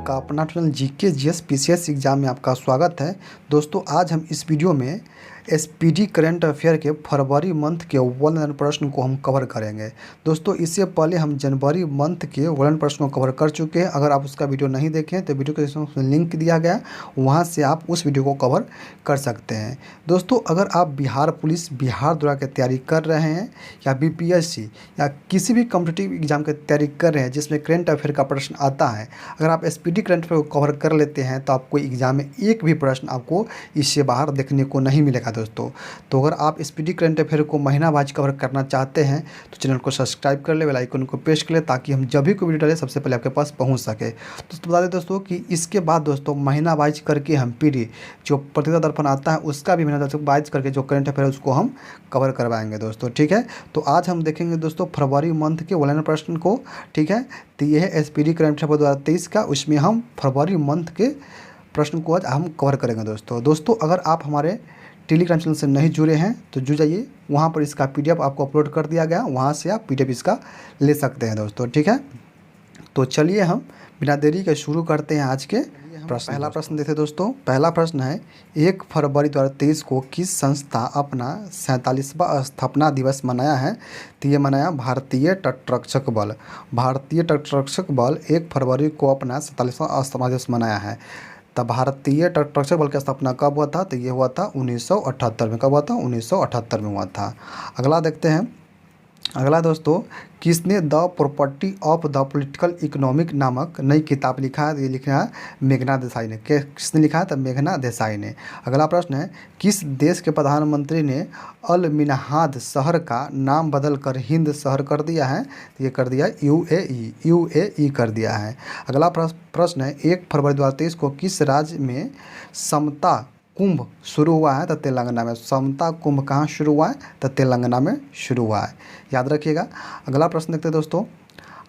आपका अपना channel GK GS PCS exam में आपका स्वागत है। दोस्तों आज हम इस वीडियो में एसपीडी करंट अफेयर के फरवरी मंथ के वॉलन प्रश्न को हम कवर करेंगे। दोस्तों इससे पहले हम जनवरी मंथ के वॉलन प्रश्न को कवर कर चुके हैं। अगर आप उसका वीडियो नहीं देखें तो वीडियो के डिस्क्रिप्शन में लिंक दिया गया, वहाँ से आप उस वीडियो को कवर कर सकते हैं। दोस्तों अगर आप बिहार पुलिस, बिहार दरोगा की तैयारी कर रहे हैं या बीपीएससी या किसी भी कॉम्पिटिटिव एग्जाम की तैयारी कर रहे हैं जिसमें करंट अफेयर का प्रश्न आता है, अगर आप एसपीडी करंट अफेयर को कवर कर लेते हैं तो आपको एग्जाम में एक भी प्रश्न आपको इससे बाहर देखने को नहीं मिलेगा। दोस्तों तो अगर आप एसपीडी करंट अफेयर को महीना वाइज कवर करना चाहते हैं तो चैनल को सब्सक्राइब कर ले, बेल आइकन को प्रेस कर ले ताकि हम जब भी कोई वीडियो डालें सबसे पहले आपके पास पहुंच सके। तो बता दें दोस्तों कि इसके बाद दोस्तों महीना वाइज करके हम पीडी जो पत्रिका दर्पण आता है उसका भी महीना वाइज करके जो करंट अफेयर है उसको हम कवर करवाएंगे दोस्तों। ठीक है, तो आज हम देखेंगे दोस्तों फरवरी मंथ के वॉलन प्रश्न को। ठीक है, तो ये है एसपीडी करंट अफेयर 2023 का, उसमें हम फरवरी मंथ के प्रश्न को आज हम कवर करेंगे दोस्तों अगर आप हमारे टेलीग्राम चैनल से नहीं जुड़े हैं तो जुड़ जाइए, वहाँ पर इसका पीडीएफ आपको अपलोड कर दिया गया, वहाँ से आप पीडीएफ इसका ले सकते हैं दोस्तों। ठीक है, तो चलिए हम बिना देरी के शुरू करते हैं आज के प्रश्न। पहला प्रश्न देखते हैं दोस्तों। पहला प्रश्न है 1 फरवरी 2023 को किस संस्था अपना 47वां स्थापना दिवस मनाया है? तो ये मनाया भारतीय तटरक्षक बल। भारतीय तटरक्षक बल 1 फरवरी को अपना 47वां स्थापना दिवस मनाया है। तब भारतीय तटरक्षक बल की स्थापना कब हुआ था? तो ये हुआ था 1978 में। कब हुआ था? 1978 में हुआ था। अगला देखते हैं। अगला दोस्तों, किसने the property of the political economic नामक नई किताब लिखा है? ये लिखा है मेघना देसाई ने। किसने लिखा है? तो मेघना देसाई ने। अगला प्रश्न है किस देश के प्रधानमंत्री ने अल मिनहाद शहर का नाम बदल कर हिंद शहर कर दिया है? तो ये कर दिया यूएई कर दिया है। अगला प्रश्न है 1 फरवरी 2023 को किस राज्य में समता कुंभ शुरू हुआ है? तो तेलंगाना में। समता कुंभ कहाँ शुरू हुआ है? तो तेलंगाना में शुरू हुआ है, याद रखिएगा। अगला प्रश्न देखते हैं दोस्तों।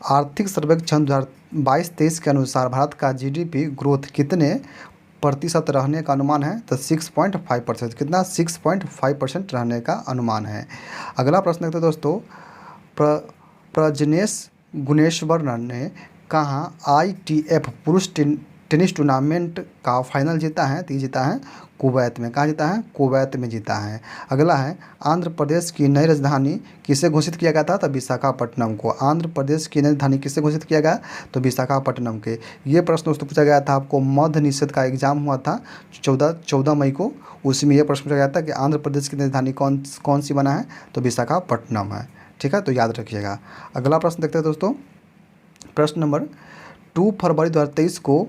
आर्थिक सर्वेक्षण 2022-23 के अनुसार भारत का जीडीपी ग्रोथ कितने प्रतिशत रहने का अनुमान है? तो 6.5%। कितना? 6.5% रहने का अनुमान है। अगला प्रश्न देखते हैं दोस्तों। प्रजनेश गुणेश्वरन ने कहाँ ITF पुरुष टेनिस टूर्नामेंट का फाइनल जीता है? तो ये जीता है कुवैत में। कहाँ जीता है? कुवैत में जीता है। अगला है आंध्र प्रदेश की नई राजधानी किसे घोषित किया गया था? तो विशाखापट्टनम को। आंध्र प्रदेश की नई राजधानी किसे घोषित किया गया? तो विशाखापट्टनम के। ये प्रश्न दोस्तों पूछा गया था, आपको मध्य निषेध का एग्जाम हुआ था 14 मई को, उसमें यह प्रश्न पूछा गया था कि आंध्र प्रदेश की राजधानी कौन सी बना है? तो विशाखापट्टनम है। ठीक है, तो याद रखिएगा। अगला प्रश्न देखते हैं दोस्तों। प्रश्न नंबर 2 फरवरी 2023 को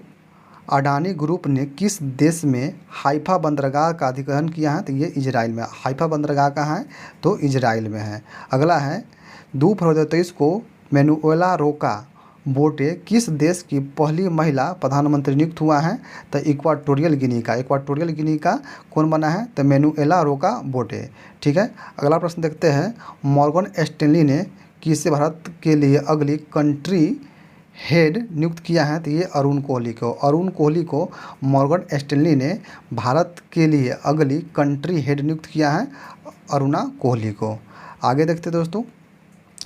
अडानी ग्रुप ने किस देश में हाइफा बंदरगाह का अधिग्रहण किया है? तो ये इजराइल में। हाइफा बंदरगाह कहाँ है? तो इजराइल में है। अगला है 2 फरवरी 2023 को मैनुएला रोका बोटे किस देश की पहली महिला प्रधानमंत्री नियुक्त हुआ है? तो इक्वाटोरियल गिनी का। इक्वाटोरियल गिनी का कौन बना है? तो मैनुएला रोका बोटे। ठीक है, अगला प्रश्न देखते हैं। मॉर्गन स्टैनली ने किसे भारत के लिए अगली कंट्री हेड नियुक्त किया है? तो ये अरुण कोहली को। अरुण कोहली को मॉर्गन स्टैनली ने भारत के लिए अगली कंट्री हेड नियुक्त किया है, अरुणा कोहली को। आगे देखते दोस्तों।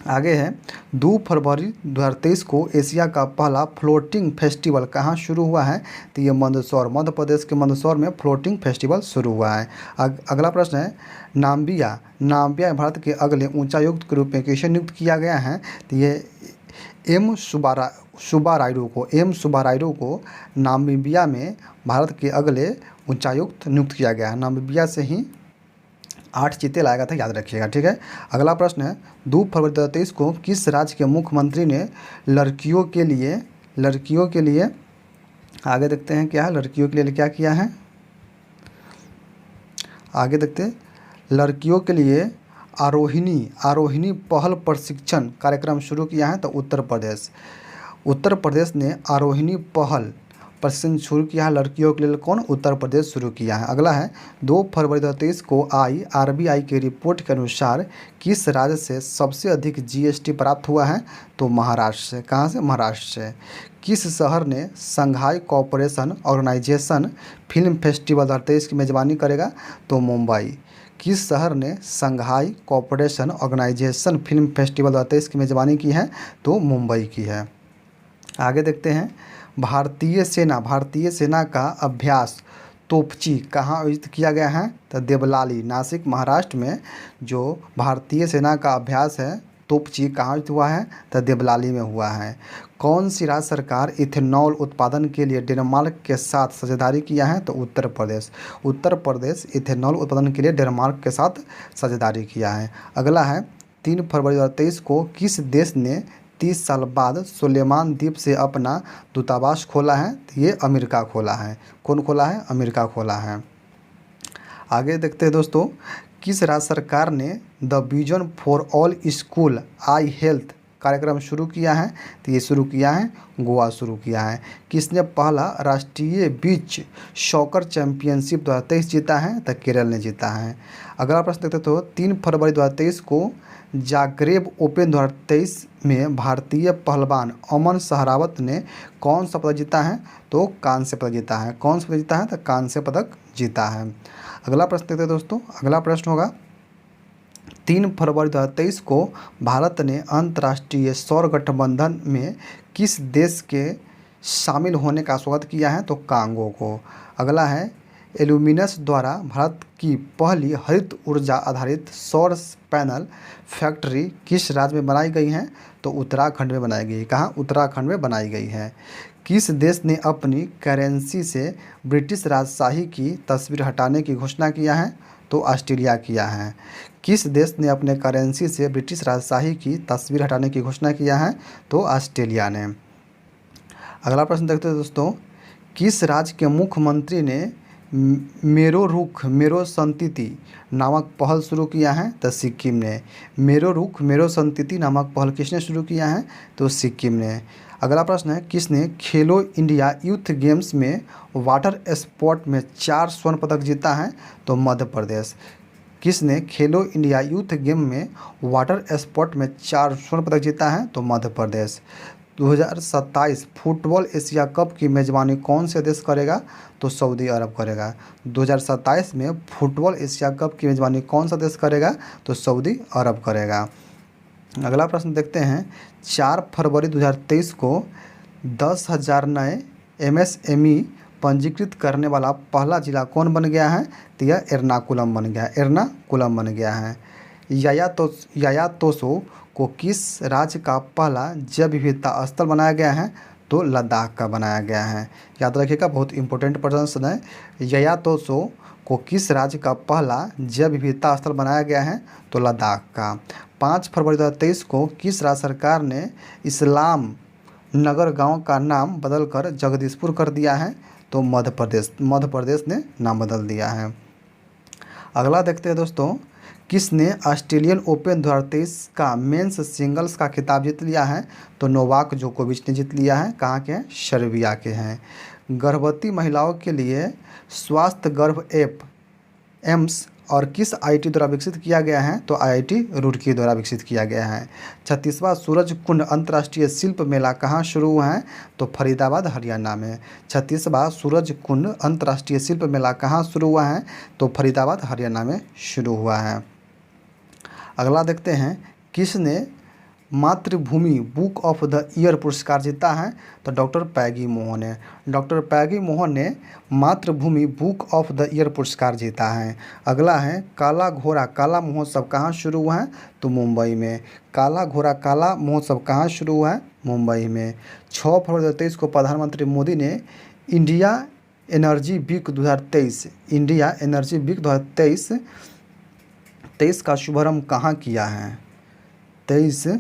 आगे है 2 फरवरी 2023 को एशिया का पहला फ्लोटिंग फेस्टिवल कहाँ शुरू हुआ है? तो ये मंदसौर, मध्य प्रदेश के मंदसौर में फ्लोटिंग फेस्टिवल शुरू हुआ है। अगला प्रश्न है नाम्बिया भारत के अगले उच्चायुक्त के रूप में किसे नियुक्त किया गया है? तो ये एम सुब्बारायडू को नामीबिया में भारत के अगले उच्चायुक्त नियुक्त किया गया है। नामीबिया से ही 8 चीते लाया गया था, याद रखिएगा। ठीक है, अगला प्रश्न है 2 फरवरी 2023 को किस राज्य के मुख्यमंत्री ने लड़कियों के लिए आगे देखते हैं क्या है, लड़कियों के लिए क्या किया है? आगे देखते हैं। लड़कियों के लिए आरोहिणी पहल प्रशिक्षण कार्यक्रम शुरू किया है? तो उत्तर प्रदेश ने आरोहिणी पहल प्रशिक्षण शुरू किया है लड़कियों के लिए। कौन? उत्तर प्रदेश शुरू किया है। अगला है 2 फरवरी 2023 को RBI की रिपोर्ट के अनुसार किस राज्य से सबसे अधिक GST प्राप्त हुआ है? तो महाराष्ट्र से। कहाँ से? महाराष्ट्र से। किस शहर ने Shanghai Cooperation Organisation Film Festival 2023 की मेजबानी करेगा? तो मुंबई। किस शहर ने Shanghai Cooperation Organisation Film Festival 2023 की मेजबानी की है? तो मुंबई की है। आगे देखते हैं। भारतीय सेना का अभ्यास तोपची कहाँ आयोजित किया गया है? तो देवलाली, नासिक, महाराष्ट्र में जो भारतीय सेना का अभ्यास है तोपची कहाँ आयोजित हुआ है? तो देवलाली में हुआ है। कौन सी राज्य सरकार इथेनॉल उत्पादन के लिए डेनमार्क के साथ साझेदारी किया है? तो उत्तर प्रदेश। उत्तर प्रदेश इथेनॉल उत्पादन के लिए डेनमार्क के साथ साझेदारी किया है। अगला है 3 फरवरी 2023 को किस देश ने 30 साल बाद सुलेमान द्वीप से अपना दूतावास खोला है? तो ये अमेरिका खोला है। कौन खोला है? अमेरिका खोला है। आगे देखते हैं दोस्तों, किस राज्य सरकार ने the vision for all school I health कार्यक्रम शुरू किया है? तो ये शुरू किया है गोवा शुरू किया है। किसने पहला राष्ट्रीय बीच सॉकर चैंपियनशिप 2023 जीता है? तो केरल ने जीता है। अगला प्रश्न देखते तो 3 फरवरी 2023 को जाग्रेब ओपन 2023 में भारतीय पहलवान अमन सहरावत ने कौन सा पदक जीता है? तो कांस्य पदक जीता है। कौन सा पदक जीता है? तो कांस्य पदक जीता है। अगला प्रश्न देखते हैं दोस्तों, अगला प्रश्न होगा 3 फरवरी 2023 को भारत ने अंतर्राष्ट्रीय सौर गठबंधन में किस देश के शामिल होने का स्वागत किया है? तो कांगो को। अगला है एल्यूमिनस द्वारा भारत की पहली हरित ऊर्जा आधारित सौर पैनल फैक्ट्री किस राज्य में बनाई गई है? तो उत्तराखंड में बनाई गई। कहाँ? उत्तराखंड में बनाई गई है। किस देश ने अपनी करेंसी से ब्रिटिश राजशाही की तस्वीर हटाने की घोषणा किया है? तो ऑस्ट्रेलिया किया है। किस देश ने अपने करेंसी से ब्रिटिश राजशाही की तस्वीर हटाने की घोषणा किया है? तो ऑस्ट्रेलिया ने। अगला प्रश्न देखते हैं दोस्तों, किस राज्य के मुख्यमंत्री ने मेरो रुख मेरो संतति नामक पहल शुरू किया है? तो सिक्किम ने। मेरो रुख मेरो संतति नामक पहल किसने शुरू किया है? तो सिक्किम ने। अगला प्रश्न है, किसने खेलो इंडिया यूथ गेम्स में वाटर स्पोर्ट में 4 स्वर्ण पदक जीता है? तो मध्य प्रदेश। किसने खेलो इंडिया यूथ गेम में वाटर स्पोर्ट में 4 स्वर्ण पदक जीता है? तो Madhya Pradesh. 2027 football Asia cup की मेज़बानी कौन से देश करेगा? तो सऊदी अरब करेगा। 2027 में फुटबॉल एशिया कप की मेज़बानी कौन सा देश करेगा? तो सऊदी अरब करेगा। अगला प्रश्न देखते हैं, 4 फरवरी 2023 को 10,000 नए MSME पंजीकृत करने वाला पहला जिला कौन बन गया है? तो यह एर्नाकुलम बन गया। एर्नाकुलम बन गया है। यायातोसो को किस राज्य का पहला जैव विविधता स्थल बनाया गया है? तो लद्दाख का बनाया गया है। याद रखिएगा, बहुत इंपॉर्टेंट प्रश्न है। यायातोसो को किस राज्य का पहला जैव विविधता स्थल बनाया गया है? तो लद्दाख का। 5 फरवरी 2023 को किस राज्य सरकार ने इस्लाम नगर गांव का नाम बदलकर जगदीशपुर कर दिया है? तो मध्य प्रदेश ने नाम बदल दिया है। अगला देखते हैं दोस्तों, किसने ऑस्ट्रेलियन ओपन 2023 का मेंस सिंगल्स का खिताब जीत लिया है? तो नोवाक जोकोविच ने जीत लिया है। कहाँ के हैं? सर्बिया के हैं। गर्भवती महिलाओं के लिए स्वास्थ्य गर्भ ऐप एम्स और किस IIT द्वारा विकसित किया गया है? तो IIT रुड़की द्वारा विकसित किया गया है। 36वां सूरज कुंड अंतर्राष्ट्रीय शिल्प मेला कहाँ शुरू हुआ है? तो फरीदाबाद हरियाणा में। 36वां सूरज कुंड अंतर्राष्ट्रीय शिल्प मेला कहाँ शुरू हुआ है? तो फरीदाबाद हरियाणा में शुरू हुआ है। अगला देखते हैं, किसने मातृभूमि बुक ऑफ द ईयर पुरस्कार जीता है? तो डॉक्टर पैगी मोहन ने। डॉक्टर पैगी मोहन ने मातृभूमि बुक ऑफ द ईयर पुरस्कार जीता है। अगला है, काला घोड़ा काला महोत्सव कहाँ शुरू हुआ है? तो मुंबई में। काला घोड़ा काला महोत्सव कहाँ शुरू हुआ है? मुंबई में। 6 फरवरी 2023 को प्रधानमंत्री मोदी ने इंडिया एनर्जी वीक 2023 का शुभारंभ कहाँ किया है? 23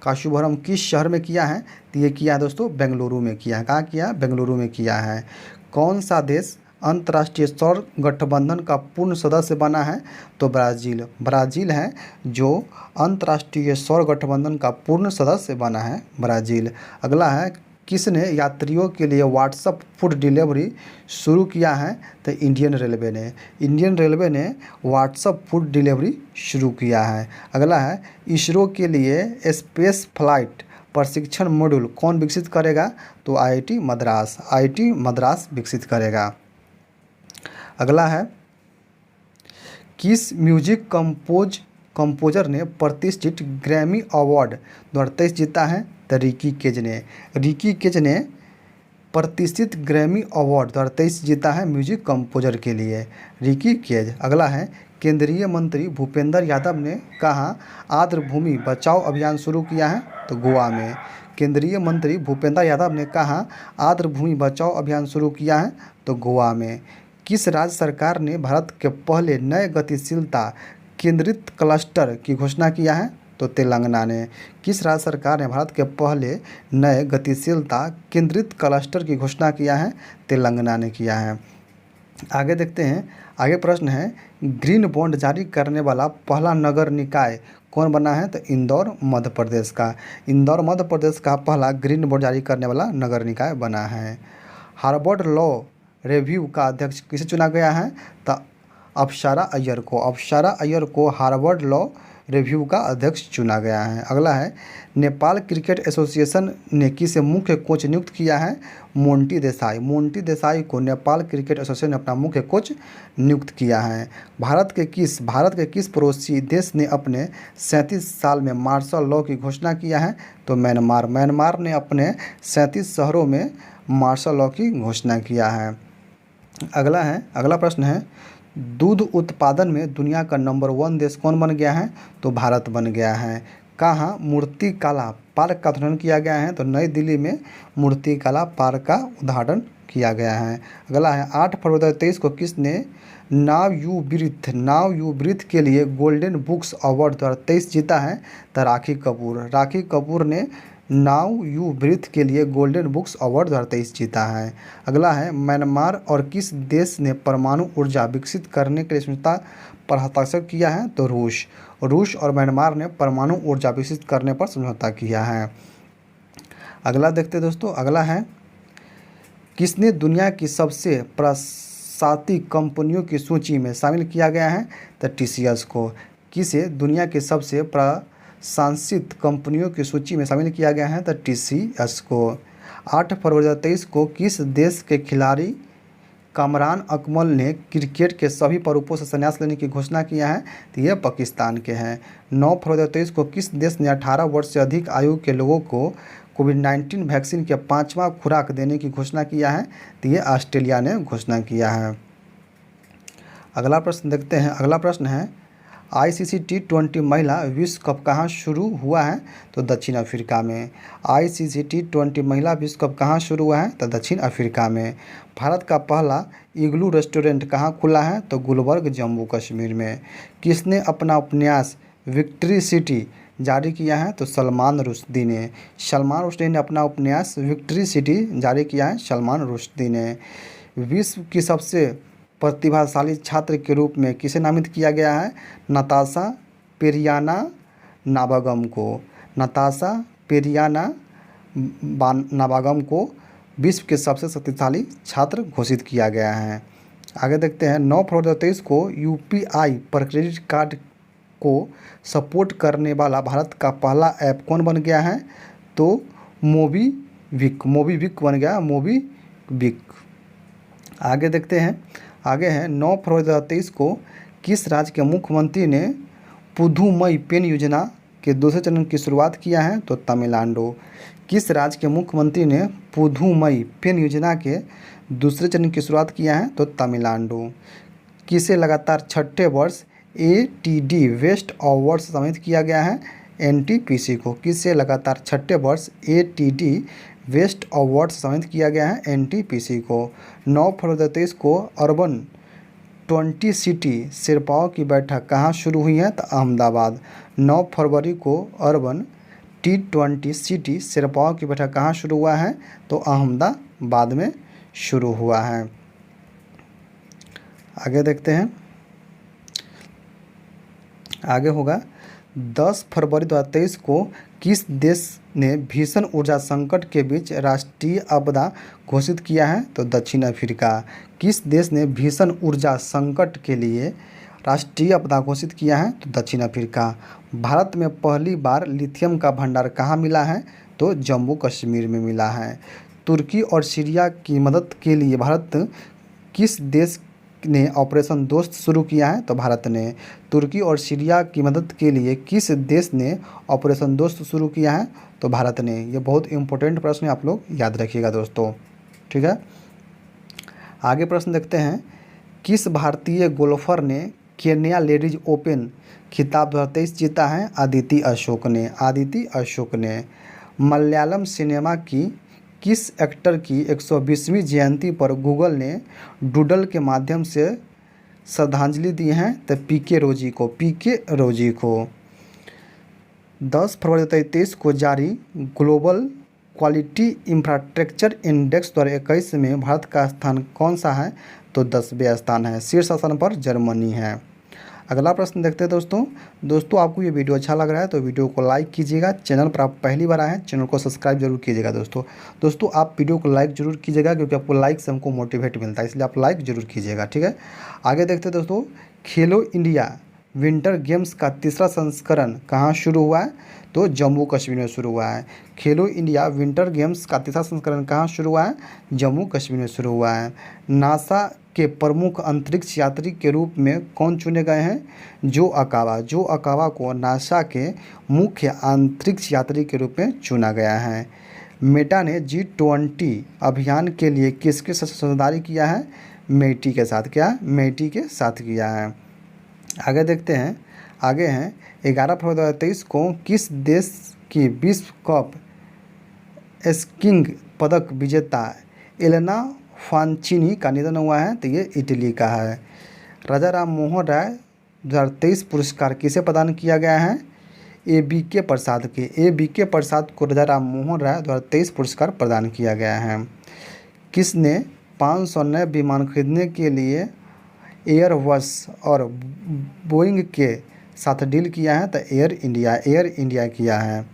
का शुभारंभ किस शहर में किया है? तो ये किया है दोस्तों बेंगलुरु में किया है। कहाँ किया? बेंगलुरु में किया है। कौन सा देश अंतर्राष्ट्रीय सौर गठबंधन का पूर्ण सदस्य बना है? तो ब्राज़ील। ब्राज़ील है जो अंतर्राष्ट्रीय सौर गठबंधन का पूर्ण सदस्य बना है, ब्राज़ील। अगला है, किसने यात्रियों के लिए व्हाट्सएप फूड डिलीवरी शुरू किया है? तो इंडियन रेलवे ने। इंडियन रेलवे ने व्हाट्सएप फूड डिलीवरी शुरू किया है। अगला है, इसरो के लिए स्पेस फ्लाइट प्रशिक्षण मॉड्यूल कौन विकसित करेगा? तो IIT मद्रास विकसित करेगा। अगला है, किस म्यूजिक कंपोज कंपोजर ने प्रतिष्ठित ग्रैमी अवार्ड 2023 जीता है? तो रिकी केज ने प्रतिष्ठित ग्रैमी अवार्ड 2023 जीता है म्यूजिक कंपोजर के लिए, रिकी केज। अगला है, केंद्रीय मंत्री भूपेंद्र यादव ने कहाँ आर्द्र भूमि बचाओ अभियान शुरू किया है? तो गोवा में। केंद्रीय मंत्री भूपेंद्र यादव ने कहाँ आर्द्र भूमि बचाओ अभियान शुरू किया है? तो गोवा में। किस राज्य सरकार ने भारत के पहले नए गतिशीलता केंद्रित क्लस्टर की घोषणा किया है? तो तेलंगाना ने। किस राज्य सरकार ने भारत के पहले नए गतिशीलता केंद्रित क्लस्टर की घोषणा किया है? तेलंगाना ने किया है। आगे देखते हैं, आगे प्रश्न है, ग्रीन बॉन्ड जारी करने वाला पहला नगर निकाय कौन बना है? तो इंदौर मध्य प्रदेश का। इंदौर मध्य प्रदेश का पहला ग्रीन बॉन्ड जारी करने वाला नगर निकाय बना है। हार्वर्ड लॉ रिव्यू का अध्यक्ष किसे चुना गया है? तो अप्सरा अय्यर को हार्वर्ड लॉ रिव्यू का अध्यक्ष चुना गया है। अगला है, नेपाल क्रिकेट एसोसिएशन ने किसे मुख्य कोच नियुक्त किया है? मोंटी देसाई को नेपाल क्रिकेट एसोसिएशन ने अपना मुख्य कोच नियुक्त किया है। भारत के किस पड़ोसी देश ने अपने 37 साल में मार्शल लॉ की घोषणा किया है? तो म्यांमार ने अपने 37 शहरों में मार्शल लॉ की घोषणा किया है। अगला प्रश्न है, दूध उत्पादन में दुनिया का नंबर 1 देश कौन बन गया है? तो भारत बन गया है। कहाँ मूर्तिकला पार्क का उद्घाटन किया गया है? तो नई दिल्ली में मूर्तिकला पार्क का उद्घाटन किया गया है। अगला है, 8 फरवरी 2023 को किसने नाव यू ब्रीथ के लिए गोल्डन बुक्स अवार्ड 2023 जीता है? तो राखी कपूर ने नाउ यू ब्रीथ के लिए गोल्डन बुक्स अवार्ड 2023 जीता है। अगला है, म्यांमार और किस देश ने परमाणु ऊर्जा विकसित करने के लिए समझौता पर हस्ताक्षर किया है? तो रूस और म्यांमार ने परमाणु ऊर्जा विकसित करने पर समझौता किया है। अगला देखते हैं दोस्तों, अगला है, किसने दुनिया की सबसे प्रशासित कंपनियों की सूची में शामिल किया गया है? तो TCS को। किसे दुनिया की सबसे प्रशासित कंपनियों की सूची में शामिल किया गया है? तो TCS को। 8 फरवरी 2023 को किस देश के खिलाड़ी कामरान अकमल ने क्रिकेट के सभी स्वरूपों से संन्यास लेने की घोषणा किया है? तो ये पाकिस्तान के हैं। 9 फरवरी 2023 को किस देश ने 18 वर्ष से अधिक आयु के लोगों को कोविड-19 वैक्सीन के 5वां खुराक देने की घोषणा किया है? तो ये ऑस्ट्रेलिया ने घोषणा किया है। अगला प्रश्न देखते हैं। अगला प्रश्न है, ICC T20 महिला विश्व कप कहाँ शुरू हुआ है? तो दक्षिण अफ्रीका में। ICC T20 महिला विश्व कप कहाँ शुरू हुआ है? तो दक्षिण अफ्रीका में। भारत का पहला इग्लू रेस्टोरेंट कहाँ खुला है? तो गुलबर्ग जम्मू कश्मीर में। किसने अपना उपन्यास विक्ट्री सिटी जारी किया है? तो सलमान रुश्दी ने अपना उपन्यास विक्ट्री सिटी जारी किया है, सलमान रुश्दी ने। विश्व की सबसे प्रतिभाशाली छात्र के रूप में किसे नामित किया गया है? नताशा पेरियाना नाबागम को विश्व के सबसे शक्तिशाली छात्र घोषित किया गया है। आगे देखते हैं, 9 फरवरी 2023 को UPI पर क्रेडिट कार्ड को सपोर्ट करने वाला भारत का पहला ऐप कौन बन गया है? तो मोबीविक बन गया, मोबीविक। आगे देखते हैं, आगे है, 9 फरवरी 2023 को किस राज्य के मुख्यमंत्री ने पुदुमई पेन योजना के दूसरे चरण की शुरुआत किया है? तो तमिलनाडु। किस राज्य के मुख्यमंत्री ने पुदुमई पेन योजना के दूसरे चरण की शुरुआत किया है? तो तमिलनाडु। किसे लगातार 6ठे वर्ष ATD वेस्ट अवार्ड से सम्मानित किया गया है? NTPC को। किसे लगातार 6ठे वर्ष ATD वेस्ट अवार्ड से सम्मानित किया गया है? NTPC को। 9 फरवरी 2023 को अर्बन 20 सिटी शेरपाओं की बैठक कहाँ शुरू हुई है? तो अहमदाबाद। 9 फरवरी को अर्बन T20 सिटी शेरपाओं की बैठक कहाँ शुरू हुआ है? तो अहमदाबाद में शुरू हुआ है। आगे देखते हैं, आगे होगा, 10 फरवरी 2023 को किस देश ने भीषण ऊर्जा संकट के बीच राष्ट्रीय आपदा घोषित किया है? तो दक्षिण अफ्रीका। किस देश ने भीषण ऊर्जा संकट के लिए राष्ट्रीय आपदा घोषित किया है? तो दक्षिण अफ्रीका। भारत में पहली बार लिथियम का भंडार कहाँ मिला है? तो जम्मू कश्मीर में मिला है। तुर्की और सीरिया की मदद के लिए भारत किस देश ने ऑपरेशन दोस्त शुरू किया है? तो भारत ने। तुर्की और सीरिया की मदद के लिए किस देश ने ऑपरेशन दोस्त शुरू किया है? तो भारत ने। ये बहुत इंपॉर्टेंट प्रश्न है, आप लोग याद रखिएगा दोस्तों। ठीक है, आगे प्रश्न देखते हैं। किस भारतीय गोल्फर ने केन्या लेडीज ओपन खिताब 2023 जीता है? अदिति अशोक ने। अदिति अशोक ने। मलयालम सिनेमा की किस एक्टर की 120वीं जयंती पर गूगल ने डूडल के माध्यम से श्रद्धांजलि दी है? तो पीके रोजी को। पीके रोजी को। 10 फरवरी 2023 को जारी ग्लोबल क्वालिटी इंफ्रास्ट्रक्चर इंडेक्स 2021 में भारत का स्थान कौन सा है? तो 10वें स्थान है। शीर्ष स्थान पर जर्मनी है। अगला प्रश्न देखते हैं दोस्तों आपको ये वीडियो अच्छा लग रहा है तो वीडियो को लाइक कीजिएगा। चैनल पर आप पहली बार आए हैं, चैनल को सब्सक्राइब जरूर कीजिएगा दोस्तों आप वीडियो को लाइक जरूर कीजिएगा, क्योंकि आपको लाइक से हमको मोटिवेट मिलता है, इसलिए आप लाइक जरूर कीजिएगा। ठीक है, आगे देखते हैं दोस्तों। खेलो इंडिया विंटर गेम्स का तीसरा संस्करण कहाँ शुरू हुआ है? तो जम्मू कश्मीर में शुरू हुआ है। खेलो इंडिया विंटर गेम्स का तीसरा संस्करण कहाँ शुरू हुआ है? जम्मू कश्मीर में शुरू हुआ है। नासा के प्रमुख अंतरिक्ष यात्री के रूप में कौन चुने गए हैं? जो अकावा। जो अकावा को नासा के मुख्य अंतरिक्ष यात्री के रूप में चुना गया है। मेटा ने G20 अभियान के लिए किसके साथ साझेदारी किया है? मेटी के साथ। क्या? मेटी के साथ किया है। आगे देखते हैं। आगे हैं 11 फरवरी 2023 को किस देश की विश्व कप स्कीइंग पदक विजेता एलेना फांचिनी का निधन हुआ है? तो ये इटली का है। राजा राम मोहन राय 2023 पुरस्कार किसे प्रदान किया गया है? ABK प्रसाद के। ABK प्रसाद को राजा राम मोहन राय 2023 पुरस्कार प्रदान किया गया है। किसने 500 नए विमान खरीदने के लिए एयरबस और बोइंग के साथ डील किया है? तो एयर इंडिया किया है।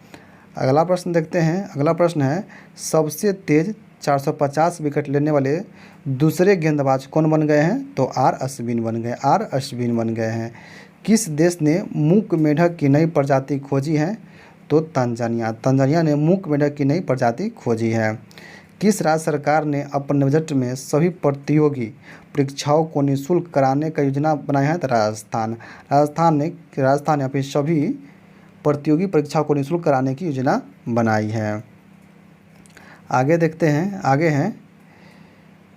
अगला प्रश्न देखते हैं। अगला प्रश्न है, सबसे तेज 450 विकेट लेने वाले दूसरे गेंदबाज कौन बन गए हैं? तो आर अश्विन बन गए हैं। किस देश ने मूक मेढक की नई प्रजाति खोजी है? तो तंजानिया ने मूक मेढक की नई प्रजाति खोजी है। किस राज्य सरकार ने अपने बजट में सभी प्रतियोगी परीक्षाओं को निःशुल्क कराने का योजना बनाया है? तो राजस्थान ने अपनी सभी प्रतियोगी परीक्षाओं को निःशुल्क कराने की योजना बनाई है। आगे देखते हैं। आगे हैं,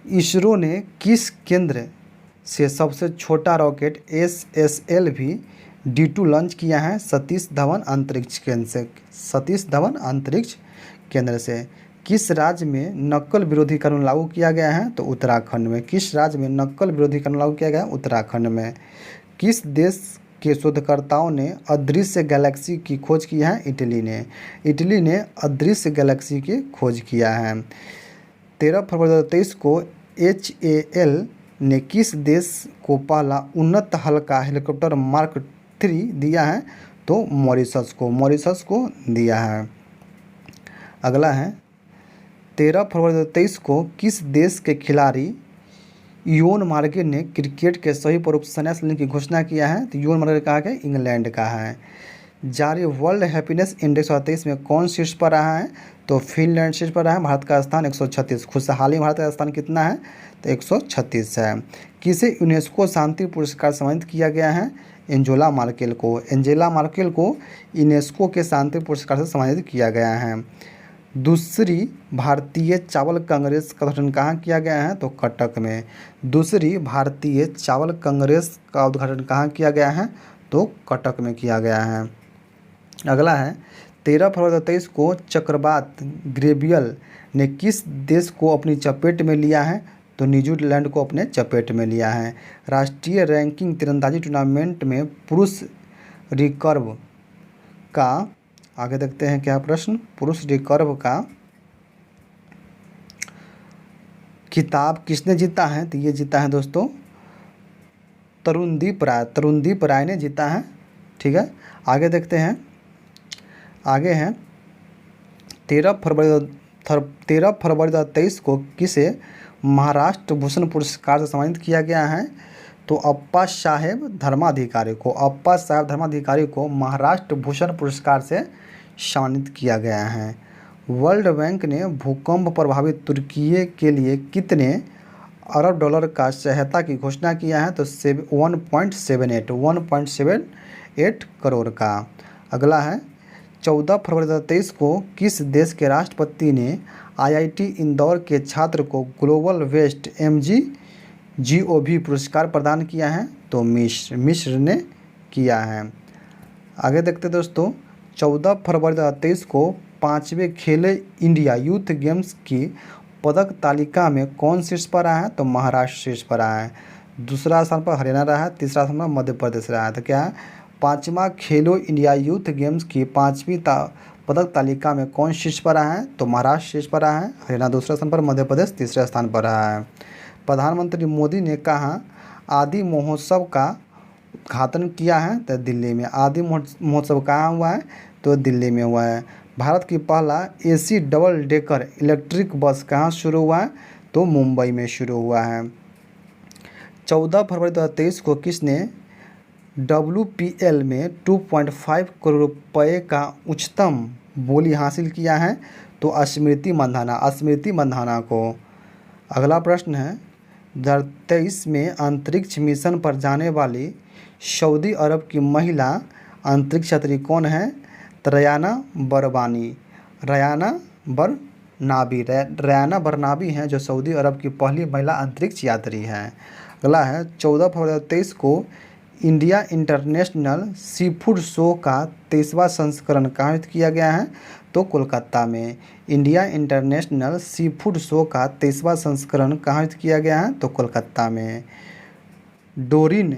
इसरो ने किस केंद्र से सबसे छोटा रॉकेट SSLV D2 लॉन्च किया है? सतीश धवन अंतरिक्ष केंद्र से। सतीश धवन अंतरिक्ष केंद्र से। किस राज्य में नक्सल विरोधी कानून लागू किया गया है? तो उत्तराखंड में। किस राज्य में नक्सल विरोधी कानून लागू किया गया है? उत्तराखंड में। किस देश के शोधकर्ताओं ने अदृश्य गैलेक्सी की खोज की है? इटली ने अदृश्य गैलेक्सी की खोज किया है। 13 फरवरी 2023 को HAL ने किस देश को पहला उन्नत हल्का हेलीकॉप्टर मार्क 3 दिया है? तो मॉरिशस को दिया है। अगला है, 13 फरवरी 2023 को किस देश के खिलाड़ी योन मार्गे ने क्रिकेट के सही स्वरूप संन्यास लेने की घोषणा किया है? तो योन मार्गे कहा गया? इंग्लैंड का है। जारी वर्ल्ड हैप्पीनेस इंडेक्स 2023 में कौन शीर्ष पर रहा है? तो फिनलैंड शीर्ष पर रहा है। भारत का स्थान 136। खुशहाली भारत का स्थान कितना है? तो 136 है। किसे यूनेस्को शांति पुरस्कार सम्मानित किया गया है? एंजेला मार्केल को यूनेस्को के शांति पुरस्कार से सम्मानित किया गया है। दूसरी भारतीय चावल कांग्रेस का उद्घाटन कहाँ किया गया है? तो कटक में। दूसरी भारतीय चावल कांग्रेस का उद्घाटन कहाँ किया गया है? तो कटक में किया गया है। अगला है, 13 फरवरी 2023 को चक्रवात ग्रेबियल ने किस देश को अपनी चपेट में लिया है? तो न्यूजीलैंड को अपने चपेट में लिया है। राष्ट्रीय रैंकिंग तीरंदाजी टूर्नामेंट में पुरुष रिकर्व का, आगे देखते हैं क्या प्रश्न, पुरुष रिकर्व का खिताब किसने जीता है? तो ये जीता है दोस्तों तरुणदीप राय ने जीता है। ठीक है, आगे देखते हैं। आगे हैं 13 फरवरी 2023 को किसे महाराष्ट्र भूषण पुरस्कार से सम्मानित किया गया है? तो अप्पा साहेब धर्माधिकारी को महाराष्ट्र भूषण पुरस्कार से सम्मानित किया गया है। वर्ल्ड बैंक ने भूकंप प्रभावित तुर्की के लिए कितने अरब डॉलर का सहायता की घोषणा किया है? तो 1.78 करोड़ का। अगला है 14 फरवरी 2023 को किस देश के राष्ट्रपति ने आईआईटी इंदौर के छात्र को ग्लोबल वेस्ट GOV पुरस्कार प्रदान किया है? तो मिस्र ने किया है। आगे देखते दोस्तों, 14 फरवरी 2023 को 5वें खेलो इंडिया यूथ गेम्स की पदक तालिका में कौन शीर्ष पर आया है? तो महाराष्ट्र शीर्ष पर आया है। दूसरा स्थान पर हरियाणा रहा है, तीसरा स्थान पर मध्य प्रदेश रहा है। तो क्या है, 5वां खेलो इंडिया यूथ गेम्स की 5वीं पदक तालिका में कौन शीर्ष पर आया है? तो महाराष्ट्र शीर्ष पर आया है, हरियाणा दूसरे स्थान पर, मध्य प्रदेश तीसरे स्थान पर रहा है। प्रधानमंत्री मोदी ने कहा आदि महोत्सव का उद्घाटन किया है? तो दिल्ली में। आदि महोत्सव कहाँ हुआ है? तो दिल्ली में हुआ है। भारत की पहला AC double decker electric bus कहाँ शुरू हुआ है? तो मुंबई में शुरू हुआ है। 14 फरवरी 2023 को किसने WPL में 2.5 करोड़ रुपये का उच्चतम बोली हासिल किया है? तो स्मृति मंधाना को। अगला प्रश्न है 2023 में अंतरिक्ष मिशन पर जाने वाली सऊदी अरब की महिला अंतरिक्ष यात्री कौन है? तो रयाना बरनाबी हैं जो सऊदी अरब की पहली महिला अंतरिक्ष यात्री हैं। अगला है 14 फरवरी 2023 को India international sea food show का 23वां संस्करण कहाँ आयोजित किया गया है? तो कोलकाता में। India international sea food show का 23वां संस्करण कहाँ आयोजित किया गया है? तो कोलकाता में। डोरिन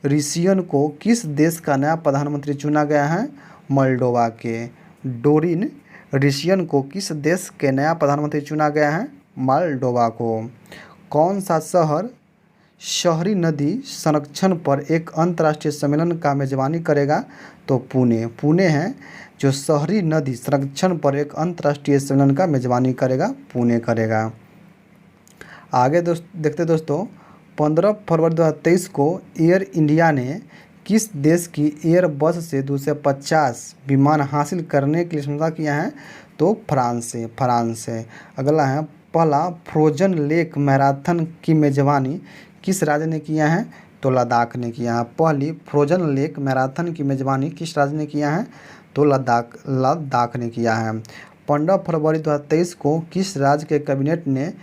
रिसियन को किस देश का नया प्रधानमंत्री चुना गया है? मोल्डोवा के। डोरिन रिसियन को किस देश के नया प्रधानमंत्री चुना गया है? मोल्डोवा को। कौन सा शहर शहरी नदी संरक्षण पर एक अंतर्राष्ट्रीय सम्मेलन का मेजबानी करेगा? तो पुणे है जो शहरी नदी संरक्षण पर एक अंतर्राष्ट्रीय सम्मेलन का मेजबानी करेगा, पुणे करेगा। आगे देखते दोस्तों, 15 फरवरी 2023 को एयर इंडिया ने किस देश की एयरबस से 250 विमान हासिल करने के लिए समझौता किया है? तो फ्रांस से। अगला है पहला फ्रोजन लेक मैराथन की मेजबानी किस राज्य ने किया है? तो लद्दाख ने किया है। पहली फ्रोजन लेक मैराथन की मेजबानी किस राज्य ने किया है? तो लद्दाख ने किया है। 15 फरवरी 2023 को किस राज्य के कैबिनेट ने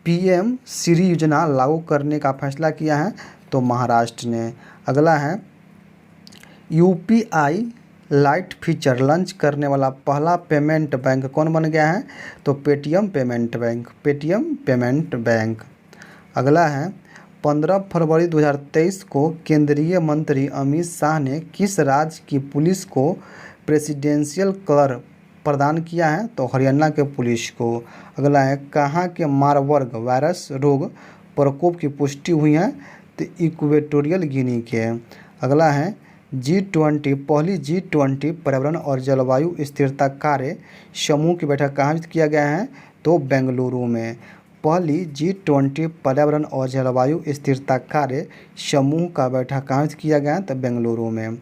PM श्री योजना लागू करने का फैसला किया है? तो महाराष्ट्र ने। अगला है UPI लाइट फीचर लॉन्च करने वाला पहला पेमेंट बैंक कौन बन गया है? तो पेटीएम पेमेंट बैंक। अगला है 15 फरवरी 2023 को केंद्रीय मंत्री अमित शाह ने किस राज्य की पुलिस को प्रेसिडेंशियल कलर प्रदान किया है? तो हरियाणा के पुलिस को। अगला है कहाँ के मारबर्ग वायरस रोग प्रकोप की पुष्टि हुई है? तो इक्वेटोरियल गिनी के। अगला है G20 पहली G20 पर्यावरण और जलवायु स्थिरता कार्य समूह की बैठक कहाँ आयोजित किया गया है? तो बेंगलुरु में। पहली G20 पर्यावरण और जलवायु स्थिरता कार्य समूह का बैठक कहाँ आयोजित किया गया है? तो बेंगलुरु में।